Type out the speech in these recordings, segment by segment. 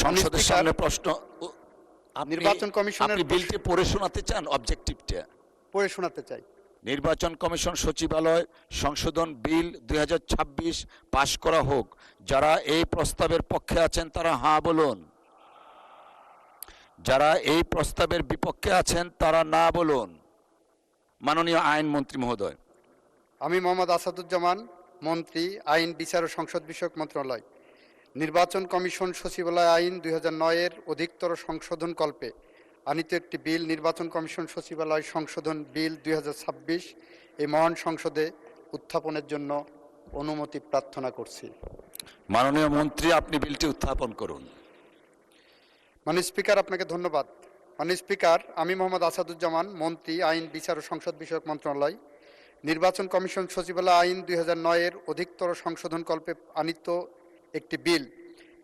সংসদের সামনে প্রশ্ন নির্বাচন কমিশনের আপনি বিলটি পড়ে শোনাতে চান? অবজেক্টিভটা পড়ে শোনাতে চাই। নির্বাচন কমিশন সচিবালয় সংশোধন বিল 2026 পাশ করা হোক। যারা এই প্রস্তাবের পক্ষে আছেন তারা হ্যাঁ বলুন। যারা এই প্রস্তাবের বিপক্ষে আছেন তারা না বলুন। মাননীয় আইনমন্ত্রী মহোদয়। আমি মোহাম্মদ আসাদুজ্জামান, মন্ত্রী, আইন, বিচার ও সংসদ বিষয়ক মন্ত্রণালয়, নির্বাচন কমিশন সচিবালয় আইন 2009-এর অধিকতর সংশোধন কল্পে আনিত একটি বিল নির্বাচন কমিশন সচিবালয় সংশোধন বিল 2026 এই মহান সংসদে উত্থাপনের জন্য অনুমতি প্রার্থনা করছি। মাননীয় মন্ত্রী, আপনি বিলটি উত্থাপন করুন। মাননীয় স্পিকার, আপনাকে ধন্যবাদ। মাননীয় স্পিকার, আমি মোহাম্মদ আসাদুজ্জামান, মন্ত্রী, আইন, বিচার ও সংসদ বিষয়ক মন্ত্রণালয়, নির্বাচন কমিশন সচিবালয় আইন 2009-এর অধিকতর সংশোধন কল্পে আনিত একটি বিল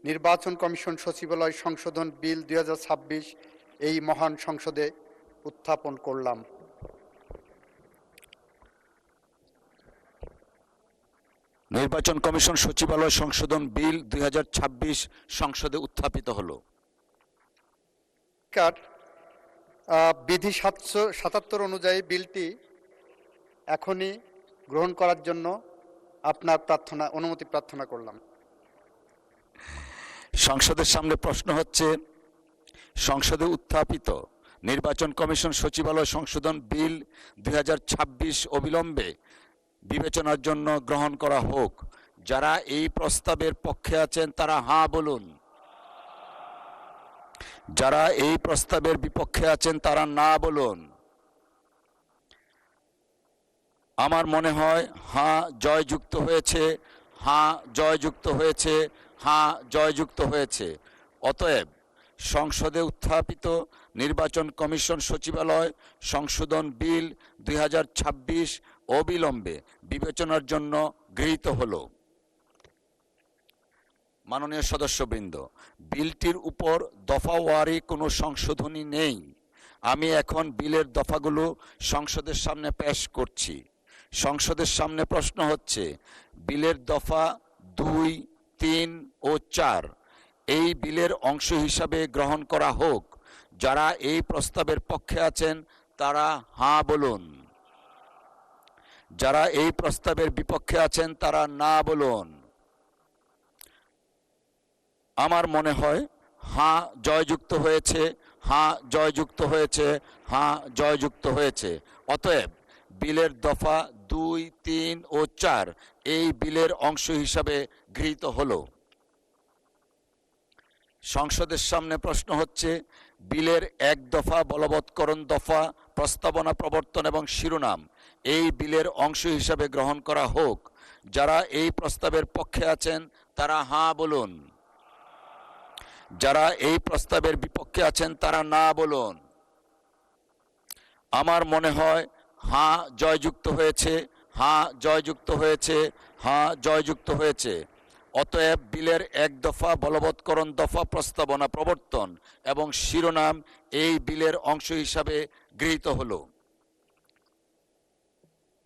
নির্বাচন কমিশন সচিবালয় সংশোধন বিল 2026 এই মহান সংসদে উত্থাপন করলাম। নির্বাচন কমিশন সচিবালয় সংশোধন বিল 2026 সংসদে উত্থাপিত হলো। বিধি 777 অনুযায়ী বিলটি এখনই গ্রহণ করার জন্য আপনার অনুমতি প্রার্থনা করলাম। সংসদের সামনে প্রশ্ন হচ্ছে, সংসদে উত্থাপিত নির্বাচন কমিশন সচিবালয় সংশোধন বিল 2026 অবিলম্বে বিবেচনার জন্য গ্রহণ করা হোক। যারা এই প্রস্তাবের পক্ষে আছেন তারা হ্যাঁ বলুন। যারা এই প্রস্তাবের বিপক্ষে আছেন তারা না বলুন। আমার মনে হয় হ্যাঁ জয়যুক্ত হয়েছে, হ্যাঁ জয়যুক্ত হয়েছে, হ্যাঁ জয়যুক্ত হয়েছে। অতএব সংসদে উত্থাপিত নির্বাচন কমিশন সচিবালয় সংশোধন বিল 2026 অবিলম্বে বিবেচনার জন্য গৃহীত হলো। মাননীয় সদস্যবৃন্দ, বিলটির উপর দফাওয়ারি কোনো সংশোধনী নেই। আমি এখন বিলের দফাগুলো সংসদের সামনে পেশ করছি। সংসদের সামনে প্রশ্ন হচ্ছে, বিলের দফা 2, 3 ও 4 এই বিলের অংশ হিসাবে গ্রহণ করা হোক। যারা এই প্রস্তাবের পক্ষে আছেন তারা হ্যাঁ বলুন। যারা এই প্রস্তাবের বিপক্ষে আছেন তারা না বলুন। আমার মনে হয় হ্যাঁ জয়যুক্ত হয়েছে, হ্যাঁ জয়যুক্ত হয়েছে, হ্যাঁ জয়যুক্ত হয়েছে। অতএব বিলের দফা 2, 3 ও 4 এই বিলের অংশ হিসাবে গৃহীত হলো। সংসদের সামনে প্রশ্ন হচ্ছে, বিলের 1 দফা বলবৎকরণ দফা প্রস্তাবনা প্রবর্তন এবং শিরোনাম এই বিলের অংশ হিসাবে গ্রহণ করা হোক। যারা এই প্রস্তাবের পক্ষে আছেন তারা হ্যাঁ বলুন। যারা এই প্রস্তাবের বিপক্ষে আছেন তারা না বলুন। আমার মনে হয় হ্যাঁ জয়যুক্ত হয়েছে, হ্যাঁ জয়যুক্ত হয়েছে, হ্যাঁ জয়যুক্ত হয়েছে। অতএব বিলের 1 দফা বলবৎকরণ দফা প্রস্তাবনা প্রবর্তন এবং শিরোনাম এই বিলের অংশ হিসাবে গৃহীত হলো।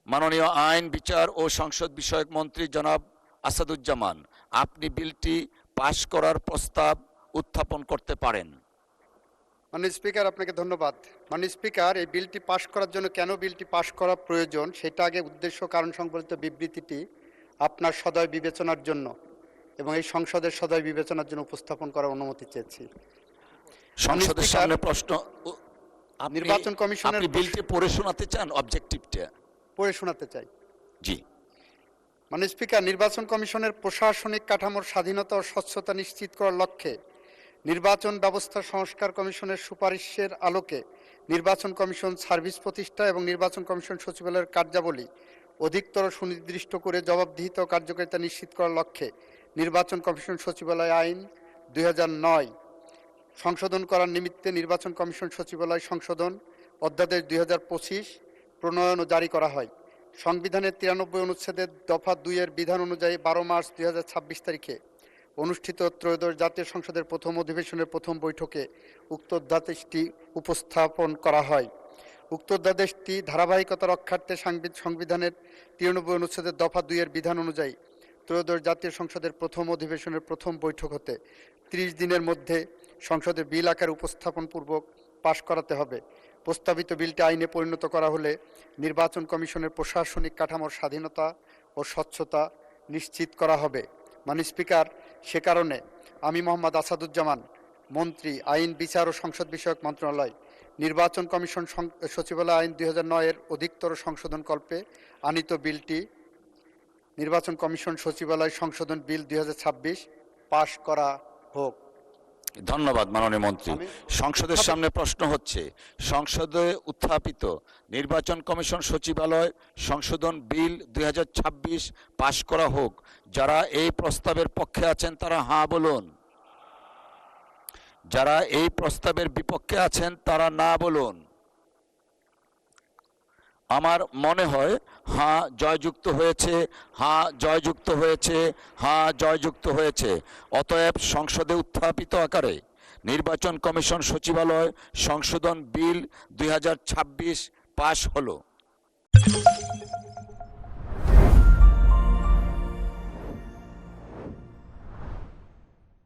মাননীয় আইন, বিচার ও সংসদ বিষয়ক মন্ত্রী জনাব আসাদুজ্জামান, আপনি বিলটি পাশ করার প্রস্তাব উত্থাপন করতে পারেন। মাননীয় স্পিকার, আপনাকে ধন্যবাদ। মাননীয় স্পিকার, এই বিলটি পাশ করার জন্য কেন বিলটি পাশ করা প্রয়োজন সেটা আগে উদ্দেশ্য কারণ সংবলিত বিবৃতিটি আপনার সদয় বিবেচনার জন্য এবং এই সংসদের সদয় বিবেচনার জন্য উপস্থাপন করার অনুমতি চেয়েছি। সংসদের সামনে প্রশ্ন, নির্বাচন কমিশনের বিলটি পড়ে শোনাতে চান? অবজেক্টিভটা পড়ে শোনাতে চাই। জি। মাননীয় স্পিকার, নির্বাচন কমিশনের প্রশাসনিক কাঠামোর স্বাধীনতা ও স্বচ্ছতা নিশ্চিত করার লক্ষ্যে নির্বাচন ব্যবস্থা সংস্কার কমিশনের সুপারিশের আলোকে নির্বাচন কমিশন সার্ভিস প্রতিষ্ঠা এবং নির্বাচন কমিশন সচিবালয়ের কার্যাবলী অধিকতর সুনির্দিষ্ট করে জবাবদিহিতা ও কার্যকারিতা নিশ্চিত করার লক্ষ্যে নির্বাচন কমিশন সচিবালয় আইন 2009 সংশোধন করার নিমিত্তে নির্বাচন কমিশন সচিবালয় সংশোধন অধ্যাদেশ 2025 প্রণয়ন ও জারি করা হয়। সংবিধানের 93 অনুচ্ছেদের দফা 2 এর বিধান অনুযায়ী 12 মার্চ 2026 তারিখে অনুষ্ঠিত ত্রয়োদশ জাতীয় সংসদের প্রথম অধিবেশনের প্রথম বৈঠকে উক্ত অধ্যাদেশটি উপস্থাপন করা হয়। উক্ত অধ্যাদেশটি ধারাবাহিকতা রক্ষার্থে সংবিধানের 93 অনুচ্ছেদের দফা 2 এর বিধান অনুযায়ী ত্রয়োদশ জাতীয় সংসদের প্রথম অধিবেশনের প্রথম বৈঠক হতে 30 দিনের মধ্যে সংসদে বিল আকারে উপস্থাপন পূর্বক পাশ করাতে হবে। প্রস্তাবিত বিলটি আইনে পরিণত করা হলে নির্বাচন কমিশনের প্রশাসনিক কাঠামোর স্বাধীনতা ও স্বচ্ছতা নিশ্চিত করা হবে। মাননীয় স্পিকার, সে কারণে আমি মোহাম্মদ আসাদুজ্জামান, মন্ত্রী, আইন, বিচার ও সংসদ বিষয়ক মন্ত্রণালয়, নির্বাচন কমিশন সচিবালয় আইন 2009 এর অধিকতর সংশোধনকল্পে আনিত বিলটি নির্বাচন কমিশন সচিবালয় সংশোধন বিল 2026 পাশ করা হোক। ধন্যবাদ মাননীয় মন্ত্রী। সংসদের সামনে প্রশ্ন হচ্ছে, সংসদে উত্থাপিত নির্বাচন কমিশন সচিবালয় সংশোধন বিল 2026 পাশ করা হোক। যারা এই প্রস্তাবের পক্ষে আছেন তারা হাঁ বলুন। যারা এই প্রস্তাবের বিপক্ষে আছেন তারা না বলুন। আমার মনে হয় হাঁ জয়যুক্ত হয়েছে, হাঁ জয়যুক্ত হয়েছে, হাঁ জয়যুক্ত হয়েছে। অতএব সংসদে উত্থাপিত আকারে নির্বাচন কমিশন সচিবালয় সংশোধন বিল 2026 পাশ হলো।